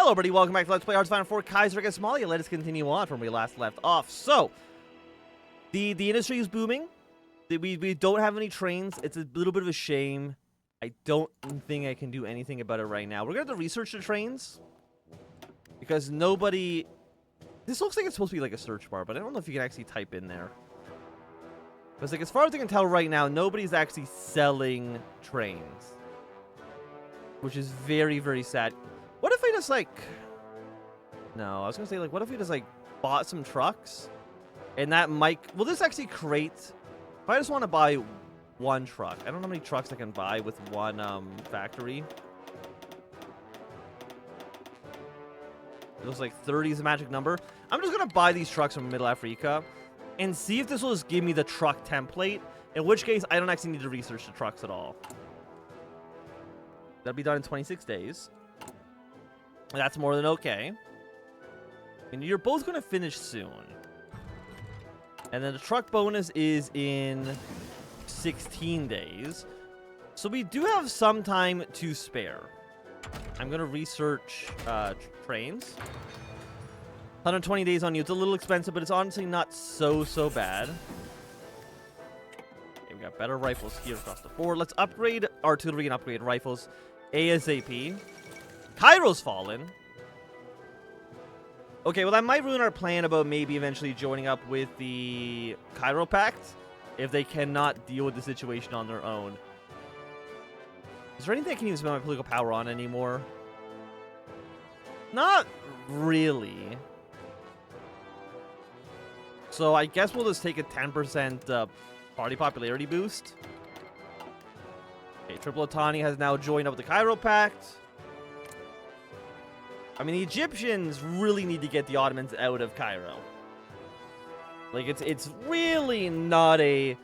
Hello, everybody. Welcome back to Let's Play Hearts of Iron 4 Kaiserreich and Somalia. Let us continue on from where we last left off. So, the industry is booming. We don't have any trains. It's a little bit of a shame. I don't think I can do anything about it right now. We're going to have to research the trains. Because nobody... This looks like it's supposed to be like a search bar, but I don't know if you can actually type in there. Because like, as far as I can tell right now, nobody's actually selling trains. Which is very, very sad. What if I just, like... No, I was going to say, like, what if we just, like, bought some trucks? And that might... Will this actually create... If I just want to buy one truck. I don't know how many trucks I can buy with one, factory. It looks like 30 is the magic number. I'm just going to buy these trucks from Middle Africa and see if this will just give me the truck template. In which case, I don't actually need to research the trucks at all. That'll be done in 26 days. That's more than okay. And you're both going to finish soon. And then the truck bonus is in 16 days. So we do have some time to spare. I'm going to research trains. 120 days on you. It's a little expensive, but it's honestly not so bad. Okay, we got better rifles here across the board. Let's upgrade artillery and upgrade rifles ASAP. Cairo's fallen. Okay, well, that might ruin our plan about maybe eventually joining up with the Cairo Pact if they cannot deal with the situation on their own. Is there anything I can even spend my political power on anymore? Not really. So I guess we'll just take a 10% party popularity boost. Okay, Triple Otani has now joined up with the Cairo Pact. I mean, the Egyptians really need to get the Ottomans out of Cairo. Like, it's really not a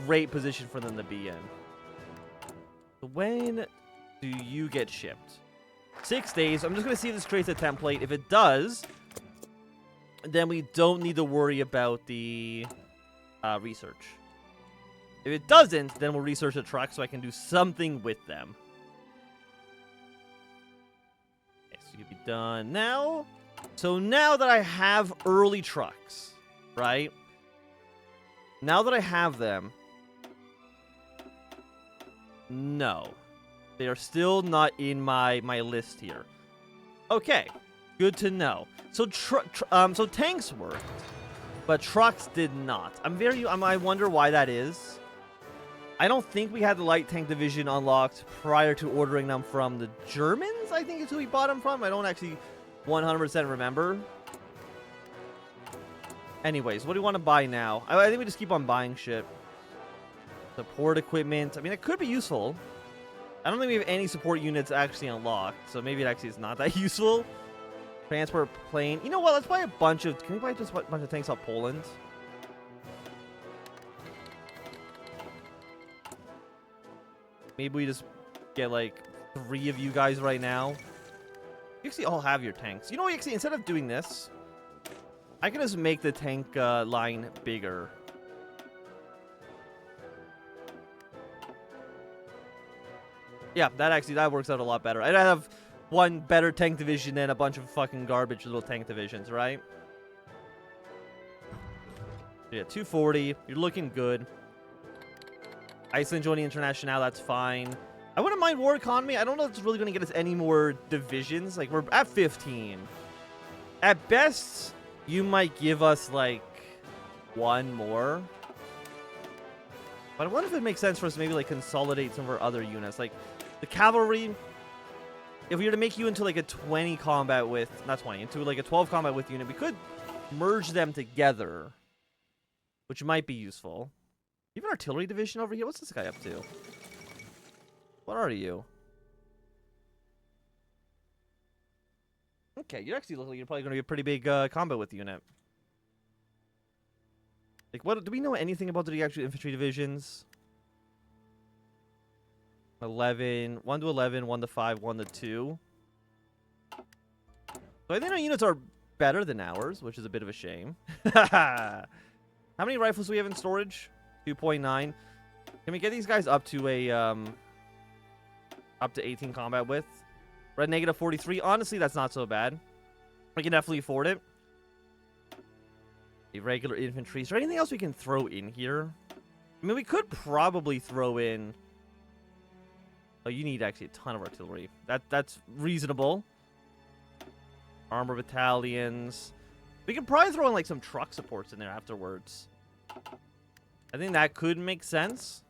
great position for them to be in. When do you get shipped? 6 days. I'm just going to see if this creates a template. If it does, then we don't need to worry about the research. If it doesn't, then we'll research the truck so I can do something with them. You'll be done now. So now that I have early trucks, right? Now that I have them, no, they are still not in my list here. Okay, good to know. So so tanks worked, but trucks did not. I wonder why that is. I don't think we had the light tank division unlocked prior to ordering them from the Germans, I think is who we bought them from. I don't actually 100% remember. Anyways, what do we want to buy now? I think we just keep on buying shit. Support equipment. I mean, it could be useful. I don't think we have any support units actually unlocked, so maybe it actually is not that useful. Transport plane. You know what? Let's buy a bunch of... Can we buy just a bunch of tanks out Poland? Maybe we just get, like, 3 of you guys right now. You actually all have your tanks. You know what, actually, instead of doing this, I can just make the tank line bigger. Yeah, that works out a lot better. I'd have one better tank division than a bunch of fucking garbage little tank divisions, right? Yeah, 240. You're looking good. Iceland joining International, that's fine. I wouldn't mind war economy. I don't know if it's really going to get us any more divisions. Like, we're at 15. At best, you might give us, like, 1 more. But I wonder if it makes sense for us to maybe, like, consolidate some of our other units. Like, the cavalry, if we were to make you into, like, a 20 combat with... Not 20, into, like, a 12 combat with unit, we could merge them together. Which might be useful. Even artillery division over here? What's this guy up to? What are you? Okay, you actually look like you're probably going to be a pretty big combat with unit. Like, what do we know anything about the actual infantry divisions? 11, 1 to 11, 1 to 5, 1 to 2. So I think our units are better than ours, which is a bit of a shame. How many rifles do we have in storage? 2.9. Can we get these guys up to a up to 18 combat width? We're at negative 43. Honestly, that's not so bad. We can definitely afford it. Irregular infantry. Is there anything else we can throw in here? I mean, we could probably throw in... Oh, you need actually a ton of artillery. That's reasonable. Armor battalions. We can probably throw in like some truck supports in there afterwards. I think that could make sense.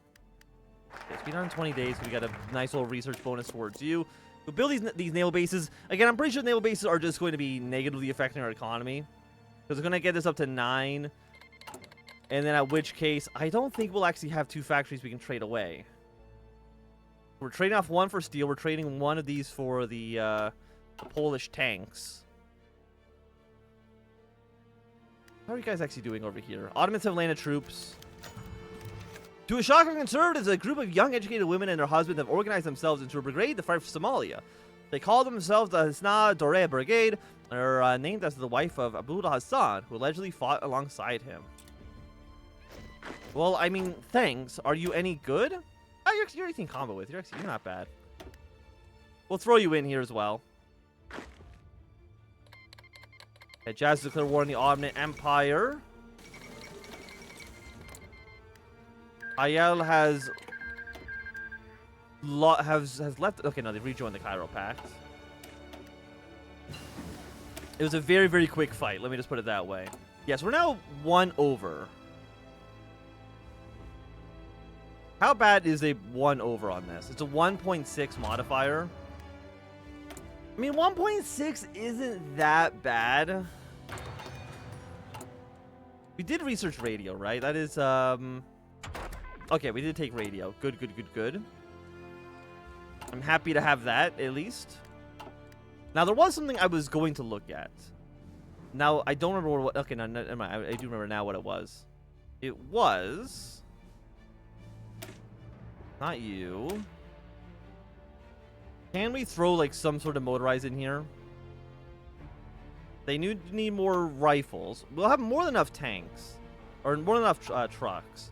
Okay, speed on 20 days. We got a nice little research bonus towards you. We'll build these naval bases. Again, I'm pretty sure naval bases are just going to be negatively affecting our economy. Because we're going to get this up to 9. And then at which case, I don't think we'll actually have 2 factories we can trade away. We're trading off 1 for steel. We're trading 1 of these for the Polish tanks. How are you guys actually doing over here? Ottomans have landed troops. To a shock of conservatives, a group of young educated women and their husbands have organized themselves into a brigade to fight for Somalia. They call themselves the Hasna Dore Brigade, and are named after the wife of Abu Hassan, who allegedly fought alongside him. Well, I mean, thanks. Are you any good? Oh, you're actually in combo with. You're not bad. We'll throw you in here as well. Okay, Jazz declare war on the Ottoman Empire. Ayel has left. Okay, no, they've rejoined the Cairo Pact. It was a very, very quick fight. Let me just put it that way. Yes, we're now 1 over. How bad is a 1 over on this? It's a 1.6 modifier. I mean, 1.6 isn't that bad. We did research radio, right? That is, okay, we did take radio. Good, good, good, good. I'm happy to have that, at least. Now, there was something I was going to look at. Now, I don't remember what... Okay, no, never mind. I do remember now what it was. It was... Not you. Can we throw, like, some sort of motorized in here? They need more rifles. We'll have more than enough tanks. Or more than enough trucks.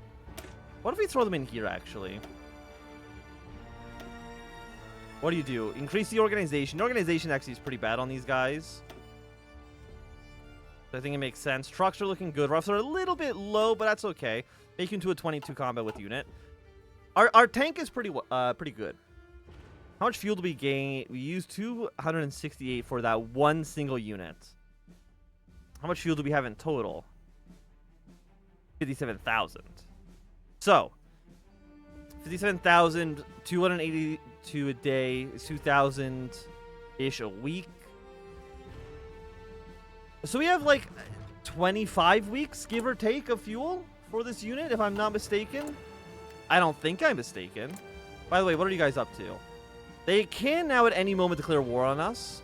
What if we throw them in here, actually? What do you do? Increase the organization. The organization actually is pretty bad on these guys. I think it makes sense. Trucks are looking good. Roughs are a little bit low, but that's okay. Make you into a 22 combat with unit. Our tank is pretty good. How much fuel do we gain? We use 268 for that one single unit. How much fuel do we have in total? 57,000. So, 57,000, 282 a day, 2,000-ish a week. So we have like 25 weeks, give or take, of fuel for this unit, if I'm not mistaken. I don't think I'm mistaken. By the way, what are you guys up to? They can now at any moment declare war on us.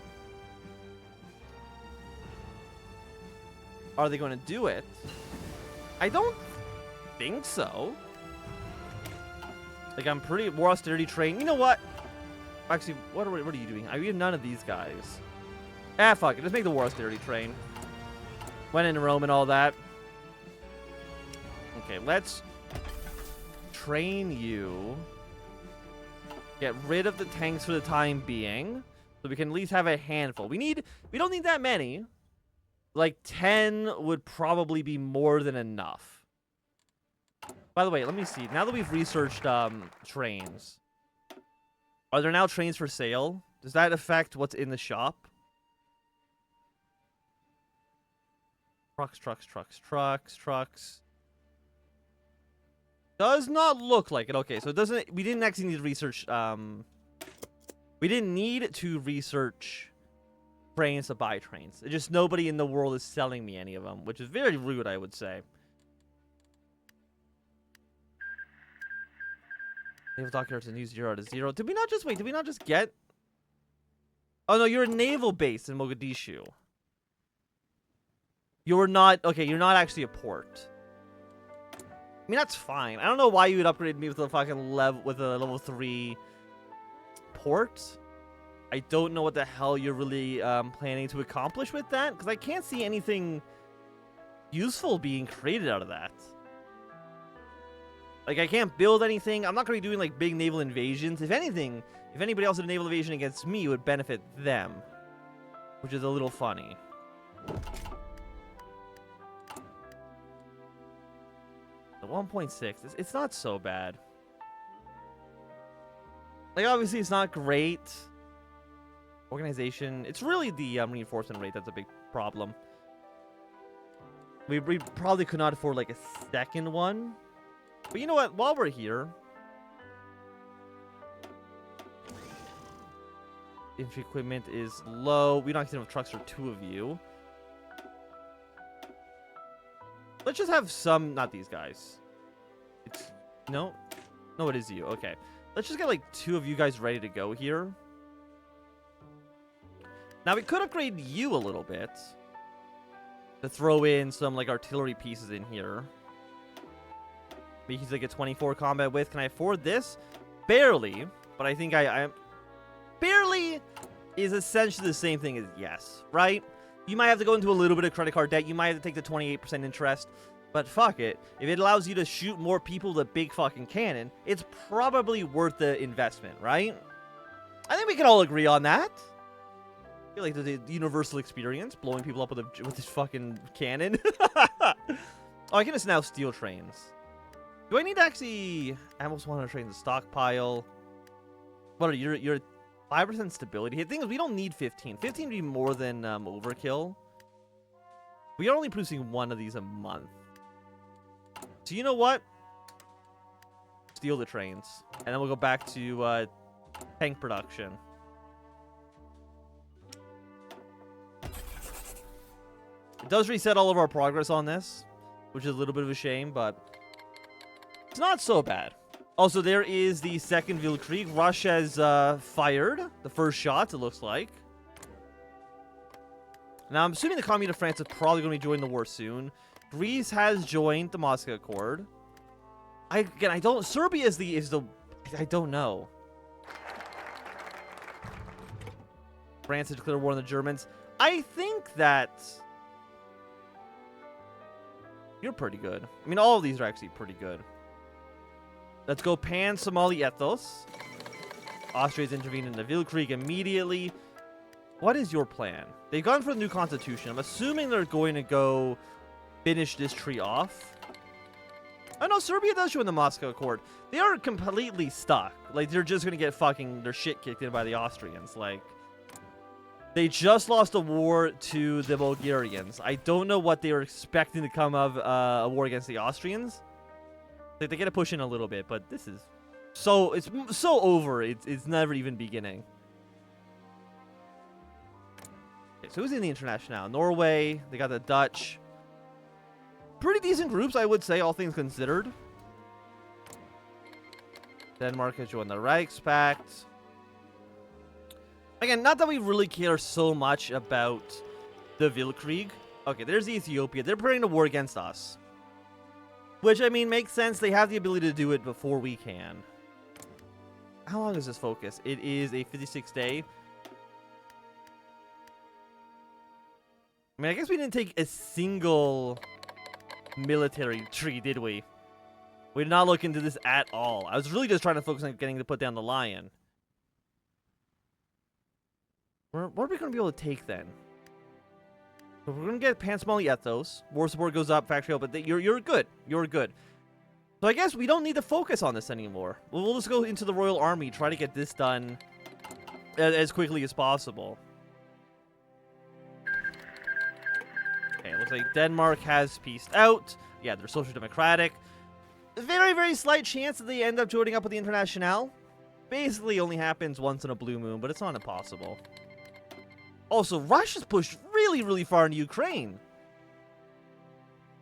Are they going to do it? I don't think so. Like, I'm pretty war austerity trained. You know what? Actually, what are you doing? We have none of these guys. Ah, fuck it. Just make the war austerity train. Went into Rome and all that. Okay, let's train you. Get rid of the tanks for the time being, so we can at least have a handful. We don't need that many. Like 10 would probably be more than enough. By the way, let me see. Now that we've researched trains, are there now trains for sale? Does that affect what's in the shop? Trucks. Does not look like it. Okay, so it doesn't... We didn't actually need to research... we didn't need to research trains to buy trains. It's just nobody in the world is selling me any of them, which is very rude, I would say. Naval dockyards and use 0 to 0. Did we not just... Wait, did we not just get... Oh, no, you're a naval base in Mogadishu. You're not... Okay, you're not actually a port. I mean, that's fine. I don't know why you would upgrade me with a fucking level 3 port. I don't know what the hell you're really planning to accomplish with that, because I can't see anything useful being created out of that. Like, I can't build anything. I'm not going to be doing, like, big naval invasions. If anything, If anybody else did a naval invasion against me, it would benefit them. Which is a little funny. The 1.6, it's not so bad. Like, obviously, it's not great. Organization, it's really the reinforcement rate that's a big problem. We probably could not afford, like, a second one. But you know what? While we're here... Infantry equipment is low. We don't have enough trucks for 2 of you. Let's just have some... Not these guys. It's... No? No, it is you. Okay. Let's just get, like, 2 of you guys ready to go here. Now, we could upgrade you a little bit. To throw in some, like, artillery pieces in here. Make you, like, a 24 combat width. Can I afford this? Barely. But I think I'm... Barely is essentially the same thing as yes, right? You might have to go into a little bit of credit card debt. You might have to take the 28% interest. But fuck it. If it allows you to shoot more people with a big fucking cannon, it's probably worth the investment, right? I think we can all agree on that. I feel like the universal experience, blowing people up with this fucking cannon. Oh, I can just now steal trains. Do I need to actually... I almost want to train the stockpile. What are you? You're 5% stability. The thing is, we don't need 15. 15 would be more than overkill. We are only producing 1 of these a month. So you know what? Steal the trains. And then we'll go back to tank production. It does reset all of our progress on this, which is a little bit of a shame, but it's not so bad. Also, there is the second Weltkrieg. Russia has fired the first shots, it looks like. Now, I'm assuming the Commune of France is probably going to be joining the war soon. Greece has joined the Moscow Accord. Again, I don't... Serbia is the... I don't know. France has declared war on the Germans. I think that... You're pretty good. I mean, all of these are actually pretty good. Let's go Somali-Ethiopian. Austria's intervened in the Weltkrieg immediately. What is your plan? They've gone for the new constitution. I'm assuming they're going to go finish this tree off. Oh no, Serbia does join the Moscow Accord. They are completely stuck. Like, they're just going to get fucking their shit kicked in by the Austrians. Like, they just lost a war to the Bulgarians. I don't know what they were expecting to come of a war against the Austrians. Like, they get to push in a little bit, but this is so... It's so over. It's never even beginning. Okay, so who's in the International? Norway. They got the Dutch. Pretty decent groups, I would say, all things considered. Denmark has joined the Reichspakt. Again, not that we really care so much about the Weltkrieg. Okay, there's Ethiopia. They're preparing to war against us. Which, I mean, makes sense. They have the ability to do it before we can. How long is this focus? It is a 56-day. I mean, I guess we didn't take a single military tree, did we? We did not look into this at all. I was really just trying to focus on getting to put down the lion. What are we going to be able to take then? So we're going to get Somali-Ethiopian. War support goes up, factory help, but you're good. You're good. So I guess we don't need to focus on this anymore. We'll just go into the Royal Army, try to get this done as quickly as possible. Okay, looks like Denmark has peaced out. Yeah, they're social democratic. Very, very slight chance that they end up joining up with the International. Basically only happens once in a blue moon, but it's not impossible. Also, Russia's pushed really, really far into Ukraine.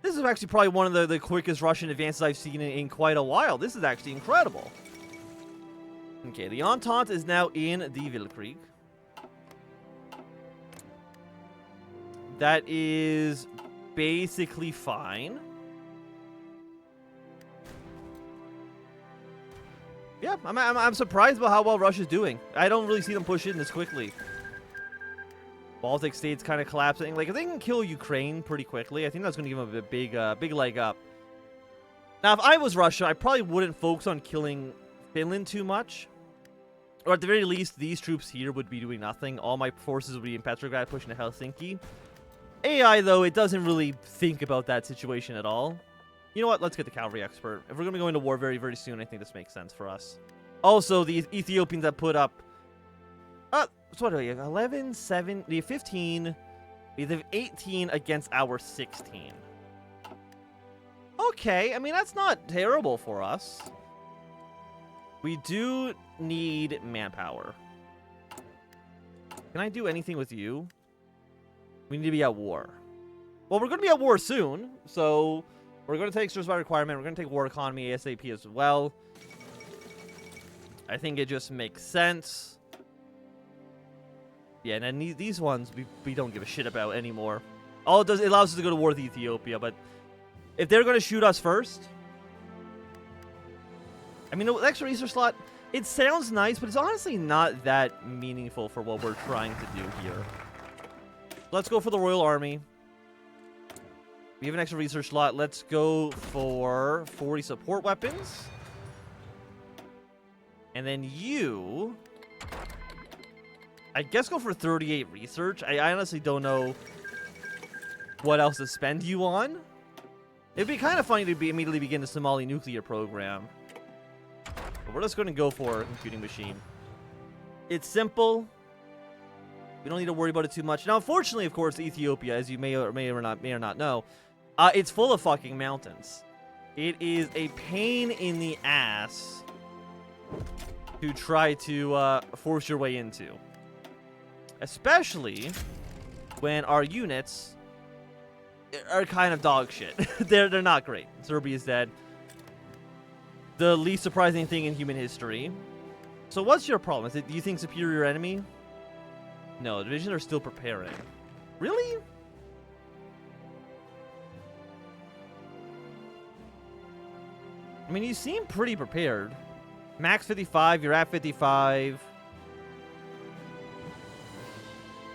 This is actually probably one of the quickest Russian advances I've seen in quite a while. This is actually incredible. Okay, the Entente is now in the Weltkrieg. That is basically fine. Yeah, I'm surprised about how well Russia's doing. I don't really see them push in this quickly. Baltic states kind of collapsing. Like, if they can kill Ukraine pretty quickly, I think that's going to give them a big leg up. Now, if I was Russia, I probably wouldn't focus on killing Finland too much. Or at the very least, these troops here would be doing nothing. All my forces would be in Petrograd pushing to Helsinki. AI, though, it doesn't really think about that situation at all. You know what? Let's get the cavalry expert. If we're going to be going to war very, very soon, I think this makes sense for us. Also, the Ethiopians that put up... so what do we have? 11, 7, we have 15. We have 18 against our 16. Okay, I mean, that's not terrible for us. We do need manpower. Can I do anything with you? We need to be at war. Well, we're going to be at war soon, so we're going to take service by requirement. We're going to take war economy ASAP as well. I think it just makes sense. Yeah, and then these ones we don't give a shit about anymore. All it does, it allows us to go to war with Ethiopia, but if they're going to shoot us first... I mean, the extra research slot, it sounds nice, but it's honestly not that meaningful for what we're trying to do here. Let's go for the Royal Army. We have an extra research slot. Let's go for 40 support weapons. And then you... I guess go for 38 research. I honestly don't know what else to spend you on. It'd be kind of funny to immediately begin the Somali nuclear program. But we're just going to go for a computing machine. It's simple. We don't need to worry about it too much. Now, unfortunately, of course, Ethiopia, as you may or not know, it's full of fucking mountains. It is a pain in the ass to try to force your way into. Especially when our units are kind of dog shit. They're not great. Serbia is dead. The least surprising thing in human history. So what's your problem? Is it, do you think superior enemy? No, the divisions are still preparing. Really? I mean, you seem pretty prepared. Max 55, you're at 55.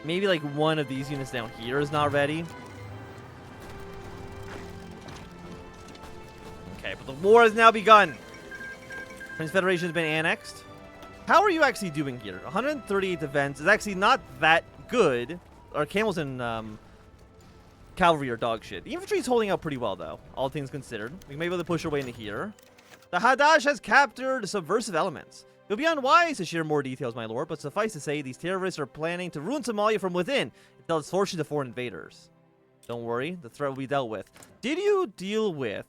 Maybe like one of these units down here is not ready. Okay, but the war has now begun. Prince Federation has been annexed. How are you actually doing here? 138 defense is actually not that good. Our camels and cavalry are dog shit. The infantry is holding out pretty well, though, all things considered. We may be able to push our way into here. The Hadash has captured subversive elements. It would be unwise to share more details, my lord, but suffice to say, these terrorists are planning to ruin Somalia from within and tell its fortune to foreign invaders. Don't worry, the threat will be dealt with. Did you deal with,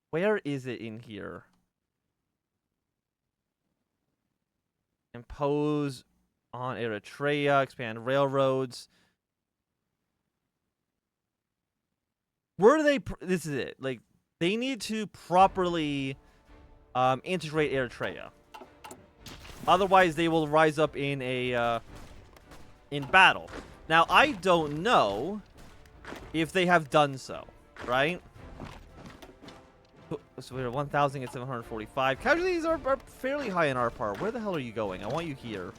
where is it in here? Impose on Eritrea, expand railroads. Where do they... This is it. Like, they need to properly integrate Eritrea. Otherwise, they will rise up in a... in battle. Now, I don't know if they have done so, right? So we're at 1,745. Casualties are fairly high in our part. Where the hell are you going? I want you here.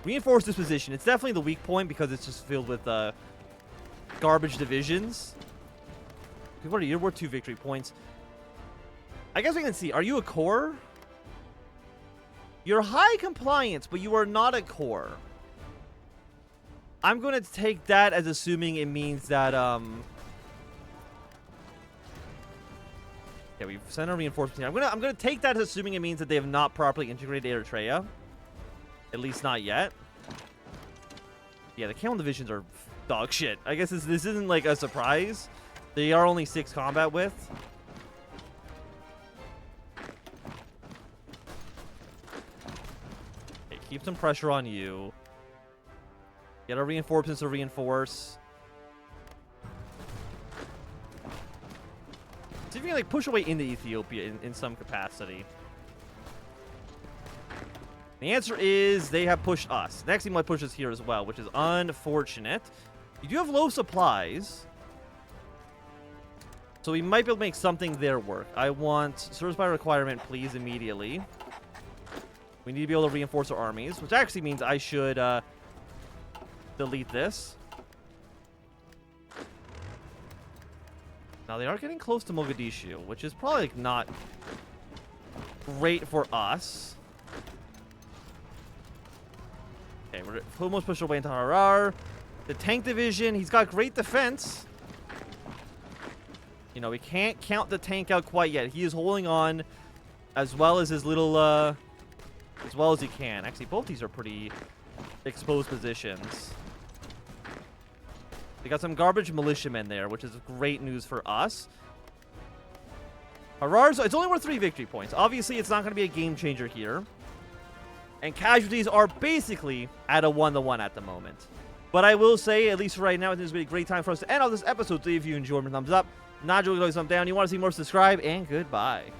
Reinforce this position. It's definitely the weak point because it's just filled with garbage divisions. What are you? You're worth 2 victory points. I guess we can see. Are you a core? You're high compliance, but you are not a core. I'm going to take that as assuming it means that, yeah, we've sent a reinforcement here. I'm gonna take that as assuming it means that they have not properly integrated Eritrea. At least not yet. Yeah, the camel divisions are dog shit. I guess this isn't like a surprise. They are only 6 combat width. Okay, keep some pressure on you. Get our reinforcements to reinforce. See if we can like push away into Ethiopia in some capacity. The answer is they have pushed us. Next team might push us here as well, which is unfortunate. You do have low supplies. So we might be able to make something there work. I want service by requirement, please, immediately. We need to be able to reinforce our armies, which actually means I should delete this. Now, they are getting close to Mogadishu, which is probably like, not great for us. Okay, we're almost pushed away into Harar. The tank division, he's got great defense. You know, we can't count the tank out quite yet. He is holding on as well as his little, as well as he can. Actually, both these are pretty exposed positions. We got some garbage militiamen there, which is great news for us. Harar's, it's only worth 3 victory points. Obviously, it's not going to be a game changer here. And casualties are basically at a 1-to-1 at the moment. But I will say, at least right now, this has been a great time for us to end off this episode. So if you enjoyed, thumbs up. Not enjoying, thumbs down. You want to see more, subscribe, and goodbye.